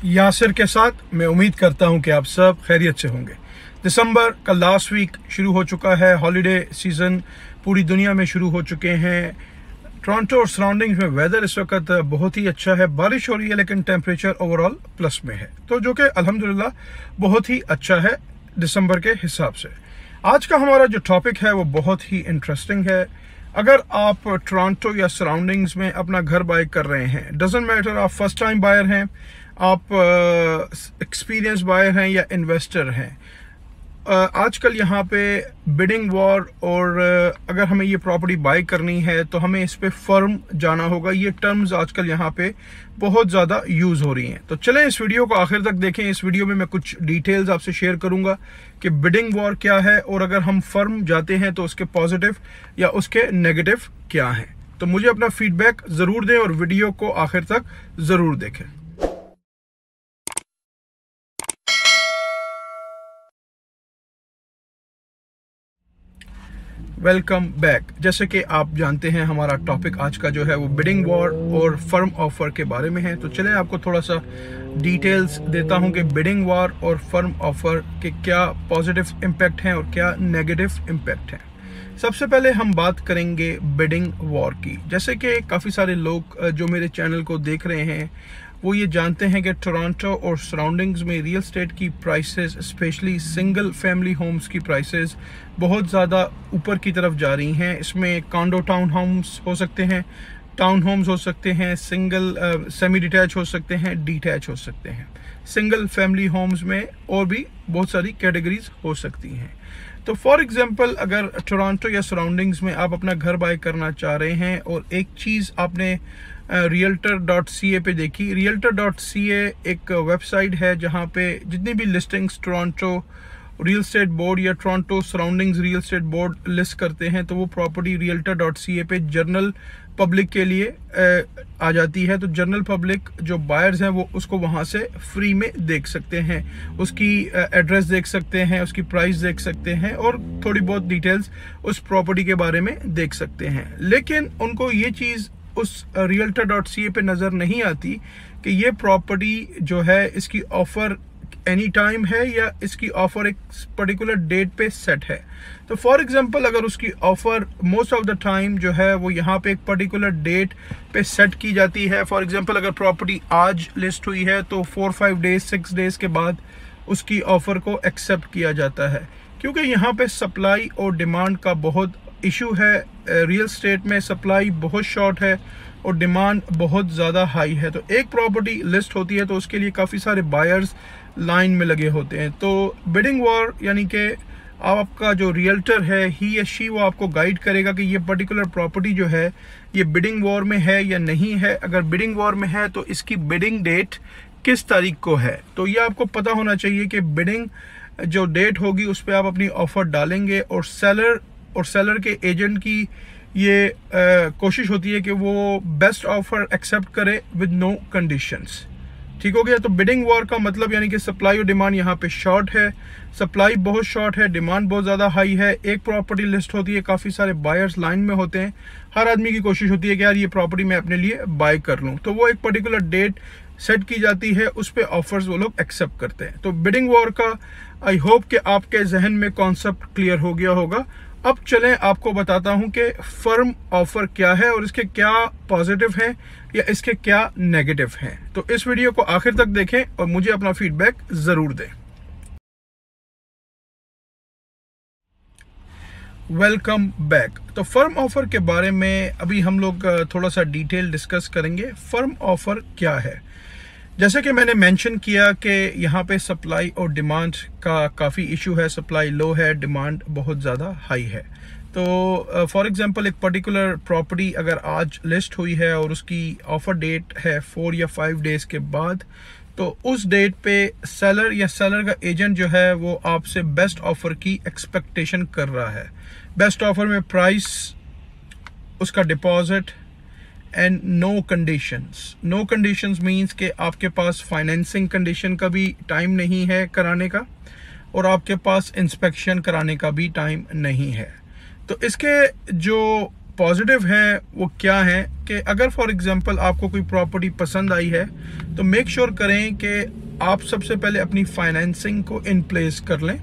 यासिर के साथ। मैं उम्मीद करता हूं कि आप सब खैरियत से होंगे। दिसंबर का लास्ट वीक शुरू हो चुका है, हॉलीडे सीज़न पूरी दुनिया में शुरू हो चुके हैं। टोरंटो और सराउंडिंग्स में वेदर इस वक्त बहुत ही अच्छा है, बारिश हो रही है लेकिन टेम्परेचर ओवरऑल प्लस में है, तो जो कि अल्हम्दुलिल्लाह बहुत ही अच्छा है दिसंबर के हिसाब से। आज का हमारा जो टॉपिक है वो बहुत ही इंटरेस्टिंग है। अगर आप टोरंटो या सराउंडिंग्स में अपना घर बाय कर रहे हैं, डजंट मैटर आप फर्स्ट टाइम बायर हैं, आप एक्सपीरियंस बायर हैं या इन्वेस्टर हैं, आजकल यहाँ पे बिडिंग वॉर और अगर हमें ये प्रॉपर्टी बाय करनी है तो हमें इस पे फर्म जाना होगा। ये टर्म्स आजकल यहाँ पे बहुत ज़्यादा यूज़ हो रही हैं। तो चलें इस वीडियो को आखिर तक देखें। इस वीडियो में मैं कुछ डिटेल्स आपसे शेयर करूँगा कि बिडिंग वॉर क्या है और अगर हम फर्म जाते हैं तो उसके पॉजिटिव या उसके नेगेटिव क्या हैं। तो मुझे अपना फीडबैक ज़रूर दें और वीडियो को आखिर तक ज़रूर देखें। Welcome back. जैसे कि आप जानते हैं हमारा टॉपिक आज का जो है वो बिडिंग वॉर और फर्म ऑफर के बारे में है। तो चलें आपको थोड़ा सा डिटेल्स देता हूं कि बिडिंग वॉर और फर्म ऑफर के क्या पॉजिटिव इम्पैक्ट हैं और क्या नेगेटिव इम्पैक्ट हैं। सबसे पहले हम बात करेंगे बिडिंग वॉर की। जैसे कि काफ़ी सारे लोग जो मेरे चैनल को देख रहे हैं वो ये जानते हैं कि टोरंटो और सराउंडिंग्स में रियल एस्टेट की prices, specially single family homes की प्राइसेस बहुत ज़्यादा ऊपर की तरफ जा रही हैं। इसमें कॉन्डो टाउन होम्स हो सकते हैं, टाउन होम्स हो सकते हैं, सिंगल सेमी डिटैच हो सकते हैं, डिटैच हो सकते हैं। सिंगल फैमिली होम्स में और भी बहुत सारी कैटेगरीज हो सकती हैं। तो फॉर एग्जांपल अगर टोरंटो या सराउंडिंग्स में आप अपना घर बाय करना चाह रहे हैं और एक चीज़ आपने realtor.ca पे देखी। realtor.ca एक वेबसाइट है जहाँ पे जितनी भी listings Toronto real estate board या Toronto surroundings real estate board list करते हैं तो वो प्रॉपर्टी realtor.ca पे जर्नल पब्लिक के लिए आ जाती है। तो जनरल पब्लिक जो बायर्स हैं वो उसको वहाँ से फ्री में देख सकते हैं, उसकी एड्रेस देख सकते हैं, उसकी प्राइस देख सकते हैं और थोड़ी बहुत डिटेल्स उस प्रॉपर्टी के बारे में देख सकते हैं। लेकिन उनको ये चीज़ उस realtor.ca पे नज़र नहीं आती कि ये प्रॉपर्टी जो है इसकी ऑफ़र एनी टाइम है या इसकी ऑफ़र एक पर्टिकुलर डेट पे सेट है। तो फॉर एग्जांपल अगर उसकी offer most of the time जो है वो यहाँ पे एक पर्टिकुलर डेट पे सेट की जाती है। फॉर एग्जांपल अगर प्रॉपर्टी आज लिस्ट हुई है तो 4-5 डेज 6 डेज़ के बाद उसकी ऑफ़र को एक्सेप्ट किया जाता है, क्योंकि यहाँ पे सप्लाई और डिमांड का बहुत इशू है। रियल एस्टेट में सप्लाई बहुत शॉर्ट है और डिमांड बहुत ज़्यादा हाई है। तो एक प्रॉपर्टी लिस्ट होती है तो उसके लिए काफ़ी सारे बायर्स लाइन में लगे होते हैं। तो बिडिंग वॉर यानी कि आपका जो रियल्टर है ही या शी वो आपको गाइड करेगा कि ये पर्टिकुलर प्रॉपर्टी जो है ये बिडिंग वॉर में है या नहीं है। अगर बिडिंग वॉर में है तो इसकी बिडिंग डेट किस तारीख को है। तो ये आपको पता होना चाहिए कि बिडिंग जो डेट होगी उस पर आप अपनी ऑफ़र डालेंगे और सेलर के एजेंट की ये कोशिश होती है कि वो बेस्ट ऑफर एक्सेप्ट करे विद नो कंडीशंस। ठीक हो गया। तो बिडिंग वॉर का मतलब यानी कि सप्लाई और डिमांड यहाँ पे शॉर्ट है, सप्लाई बहुत शॉर्ट है, डिमांड बहुत ज़्यादा हाई है। एक प्रॉपर्टी लिस्ट होती है, काफ़ी सारे बायर्स लाइन में होते हैं, हर आदमी की कोशिश होती है कि यार ये प्रॉपर्टी मैं अपने लिए बाय कर लूँ। तो वो एक पर्टिकुलर डेट सेट की जाती है, उस पर ऑफर्स वो लोग एक्सेप्ट करते हैं। तो बिडिंग वॉर का आई होप कि आपके जहन में कॉन्सेप्ट क्लियर हो गया होगा। अब चलें आपको बताता हूं कि फर्म ऑफर क्या है और इसके क्या पॉजिटिव हैं या इसके क्या नेगेटिव हैं। तो इस वीडियो को आखिर तक देखें और मुझे अपना फीडबैक जरूर दें। Welcome back. तो फर्म ऑफर के बारे में अभी हम लोग थोड़ा सा डिटेल डिस्कस करेंगे। फर्म ऑफर क्या है। जैसे कि मैंने मेंशन किया कि यहाँ पे सप्लाई और डिमांड का काफ़ी इशू है, सप्लाई लो है, डिमांड बहुत ज़्यादा हाई है। तो फॉर एग्जांपल एक पर्टिकुलर प्रॉपर्टी अगर आज लिस्ट हुई है और उसकी ऑफ़र डेट है 4 या 5 डेज़ के बाद, तो उस डेट पे सेलर या सेलर का एजेंट जो है वो आपसे बेस्ट ऑफ़र की एक्सपेक्टेशन कर रहा है। बेस्ट ऑफ़र में प्राइस, उसका deposit and no conditions. No conditions means कि आपके पास फाइनेंसिंग कंडीशन का भी टाइम नहीं है कराने का और आपके पास इंस्पेक्शन कराने का भी टाइम नहीं है। तो इसके जो पॉजिटिव हैं वो क्या है कि अगर फॉर एग्जांपल आपको कोई प्रॉपर्टी पसंद आई है तो मेक श्योर करें कि आप सबसे पहले अपनी फाइनेंसिंग को इन प्लेस कर लें,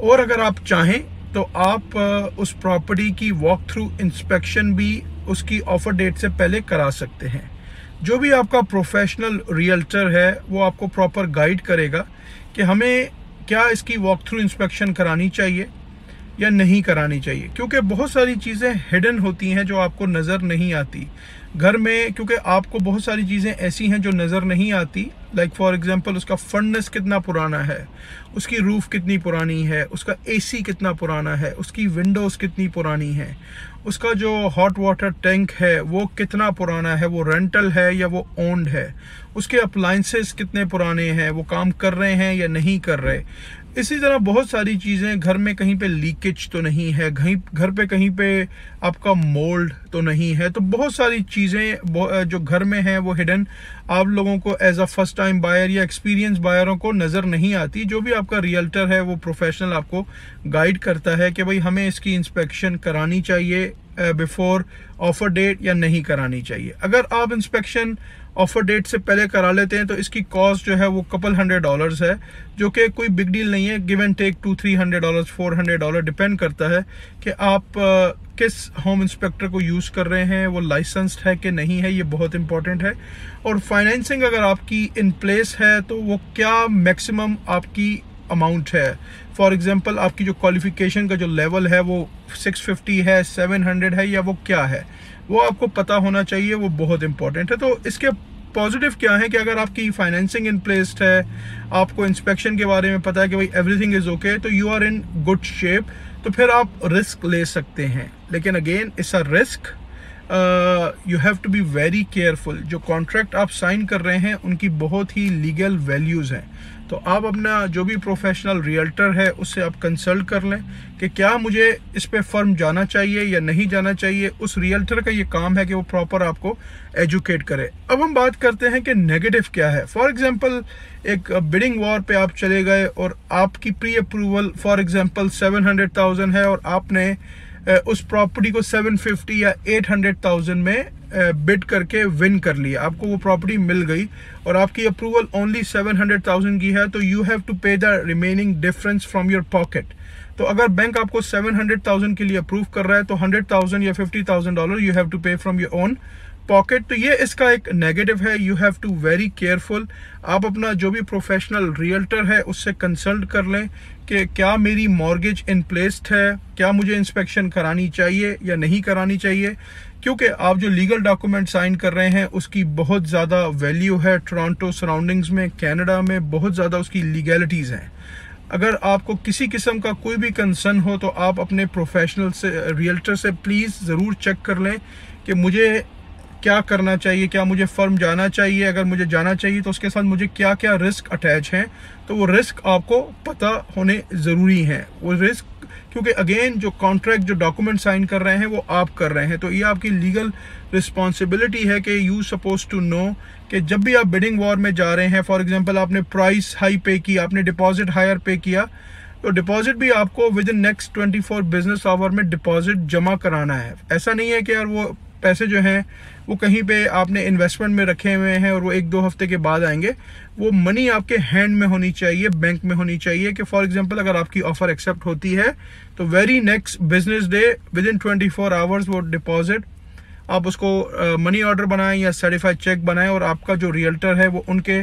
और अगर आप चाहें तो आप उस प्रॉपर्टी की वॉक थ्रू इंस्पेक्शन भी उसकी ऑफर डेट से पहले करा सकते हैं। जो भी आपका प्रोफेशनल रियल्टर है वो आपको प्रॉपर गाइड करेगा कि हमें क्या इसकी वॉक थ्रू इंस्पेक्शन करानी चाहिए या नहीं करानी चाहिए, क्योंकि बहुत सारी चीज़ें हिडन होती हैं जो आपको नज़र नहीं आती घर में, क्योंकि आपको बहुत सारी चीज़ें ऐसी हैं जो नज़र नहीं आती। लाइक फॉर एग्जांपल उसका फर्नेस कितना पुराना है, उसकी रूफ कितनी पुरानी है, उसका एसी कितना पुराना है, उसकी विंडोज़ कितनी पुरानी है, उसका जो हॉट वाटर टैंक है वो कितना पुराना है, वो रेंटल है या वो ओन्ड है, उसके अप्लाइंसेस कितने पुराने हैं, वो काम कर रहे हैं या नहीं कर रहे। इसी तरह बहुत सारी चीज़ें, घर में कहीं पे लीकेज तो नहीं है, घर पे कहीं पे आपका मोल्ड तो नहीं है। तो बहुत सारी चीज़ें जो घर में हैं वो हिडन आप लोगों को as a first time buyer या एक्सपीरियंस बायरों को नज़र नहीं आती। जो भी आपका रियल्टर है वो प्रोफेशनल आपको गाइड करता है कि भाई हमें इसकी इंस्पेक्शन करानी चाहिए बिफोर ऑफर डेट या नहीं करानी चाहिए। अगर आप इंस्पेक्शन ऑफर डेट से पहले करा लेते हैं तो इसकी कॉस्ट जो है वो कपल $100 है, जो कि कोई बिग डील नहीं है। गिव एंड टेक $200-300 $400 डिपेंड करता है कि आप किस होम इंस्पेक्टर को यूज़ कर रहे हैं, वो लाइसेंस्ड है कि नहीं है, ये बहुत इंपॉर्टेंट है। और फाइनेंसिंग अगर आपकी इन प्लेस है तो वो क्या मैक्सिमम आपकी अमाउंट है। फॉर एग्जांपल आपकी जो क्वालिफिकेशन का जो लेवल है वो 650 है, 700 है, या वो क्या है वो आपको पता होना चाहिए, वो बहुत इंपॉर्टेंट है। तो इसके पॉजिटिव क्या है कि अगर आपकी फाइनेंसिंग इन प्लेस है, आपको इंस्पेक्शन के बारे में पता है कि भाई एवरीथिंग इज ओके, तो you are in good shape, तो फिर आप रिस्क ले सकते हैं। लेकिन again it's a risk, you have to be very careful. जो कॉन्ट्रैक्ट आप साइन कर रहे हैं उनकी बहुत ही लीगल वैल्यूज़ हैं, तो आप अपना जो भी प्रोफेशनल रियल्टर है उससे आप कंसल्ट कर लें कि क्या मुझे इस पे फर्म जाना चाहिए या नहीं जाना चाहिए। उस रियल्टर का ये काम है कि वो प्रॉपर आपको एजुकेट करे। अब हम बात करते हैं कि नेगेटिव क्या है। फॉर एग्जांपल एक बिडिंग वॉर पे आप चले गए और आपकी प्री अप्रूवल फॉर एग्जांपल 700,000 है और आपने उस प्रॉपर्टी को 750 या 800,000 में बिड करके विन कर लिया, आपको वो प्रॉपर्टी मिल गई और आपकी अप्रूवल ओनली 700,000 की है, तो यू हैव टू पे the remaining difference from your pocket. तो अगर बैंक आपको 700,000 के लिए अप्रूव कर रहा है तो 100,000 या $50,000 you have to pay from your own pocket. तो ये इसका एक नेगेटिव है। You have to very careful. आप अपना जो भी प्रोफेशनल रियल्टर है उससे कंसल्ट कर लें कि क्या मेरी मॉर्गेज इन प्लेस्ड है, क्या मुझे इंस्पेक्शन करानी चाहिए या नहीं करानी चाहिए, क्योंकि आप जो लीगल डॉक्यूमेंट साइन कर रहे हैं उसकी बहुत ज़्यादा वैल्यू है। टोरंटो सराउंडिंग्स में, कनाडा में बहुत ज़्यादा उसकी लीगैलिटीज़ हैं। अगर आपको किसी किस्म का कोई भी कंसर्न हो तो आप अपने प्रोफेशनल से रियल्टर से प्लीज़ ज़रूर चेक कर लें कि मुझे क्या करना चाहिए, क्या मुझे फर्म जाना चाहिए, अगर मुझे जाना चाहिए तो उसके साथ मुझे क्या क्या रिस्क अटैच हैं, तो वो रिस्क आपको पता होने ज़रूरी हैं। वो रिस्क क्योंकि अगेन जो कॉन्ट्रैक्ट जो डॉक्यूमेंट साइन कर रहे हैं वो आप कर रहे हैं, तो ये आपकी लीगल रिस्पॉन्सिबिलिटी है कि यू सपोज टू नो कि जब भी आप बिडिंग वॉर में जा रहे हैं, फॉर एग्जांपल आपने प्राइस हाई पे की, आपने डिपॉजिट हायर पे किया, तो डिपॉजिट भी आपको within next 24 business hour में डिपॉजिट जमा कराना है। ऐसा नहीं है कि यार वो पैसे जो हैं वो कहीं पे आपने इन्वेस्टमेंट में रखे हुए हैं और वो 1-2 हफ्ते के बाद आएंगे। वो मनी आपके हैंड में होनी चाहिए, बैंक में होनी चाहिए कि फॉर एग्जांपल अगर आपकी ऑफर एक्सेप्ट होती है तो very next business day with in 24 hours वो डिपॉजिट आप उसको मनी ऑर्डर बनाएं या सर्टिफाइड चेक बनाएं और आपका जो रियल्टर है वो उनके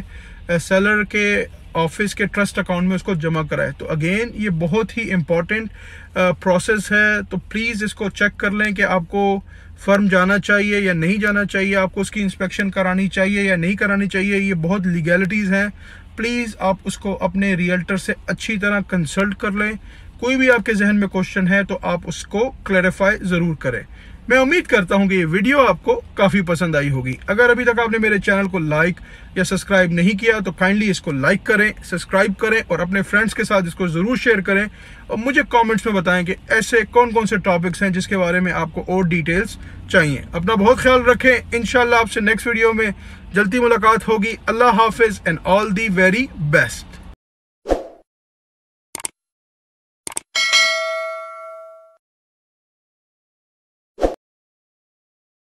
सेलर के ऑफिस के ट्रस्ट अकाउंट में उसको जमा कराए। तो अगेन ये बहुत ही इम्पॉर्टेंट प्रोसेस है, तो प्लीज़ इसको चेक कर लें कि आपको फर्म जाना चाहिए या नहीं जाना चाहिए, आपको उसकी इंस्पेक्शन करानी चाहिए या नहीं करानी चाहिए। ये बहुत लीगैलिटीज़ हैं, प्लीज़ आप उसको अपने रियल्टर से अच्छी तरह कंसल्ट कर लें। कोई भी आपके जहन में क्वेश्चन है तो आप उसको क्लैरिफाई ज़रूर करें। मैं उम्मीद करता हूं कि ये वीडियो आपको काफ़ी पसंद आई होगी। अगर अभी तक आपने मेरे चैनल को लाइक या सब्सक्राइब नहीं किया तो काइंडली इसको लाइक करें, सब्सक्राइब करें और अपने फ्रेंड्स के साथ इसको ज़रूर शेयर करें और मुझे कमेंट्स में बताएं कि ऐसे कौन कौन से टॉपिक्स हैं जिसके बारे में आपको और डिटेल्स चाहिए। अपना बहुत ख्याल रखें। इंशाल्लाह आपसे नेक्स्ट वीडियो में जल्दी मुलाकात होगी। अल्लाह हाफिज़ and all the very best.